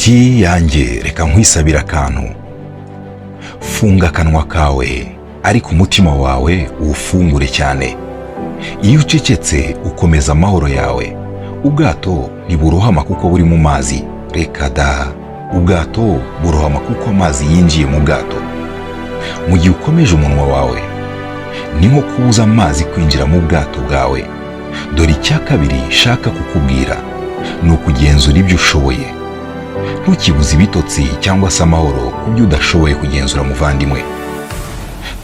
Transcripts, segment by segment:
nshuti yanjye, reka nkwisabire akantu. Funga akanwa kawe ariko umutima wawe uwufungure cyane. Iyo ucecetse ukomeza amahoro yawe. Ubwato ntiburohama kuko buri mu mazi. Reka da, ubwato burohama kuko amazi yinjiye mu bwato. Mu gihe ukomeje umunwa wawe, ni nko kubuza amazi kwinjira mu bwato bwawe. Dore icya kabiri shaka kukubwira, ni ukugenzura ibyo ushoboye. Ntukibuze ibitotsi cyangwa se amahoro ku byo udashoboye kugenzura muvandimwe.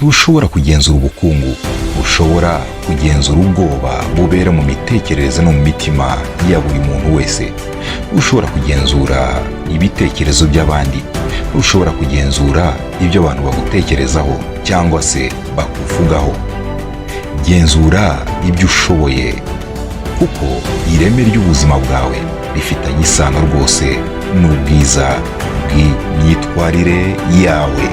Ntushobora kugenzura ubukungu, ushobora kugenzura ubwoba bubera mu mitekerereze no mu mitima ya buri muntu wese. Ushobora kugenzura ibitekerezo by'abandi, ushobora kugenzura ibyo abantu bagutekerezaho cyangwa se bakuvugaho. Genzura ibyo ushoboye, kuko ireme ry'ubuzima bwawe rifitanye isano rwose n'ubwiza bw'imyitwarire yawe.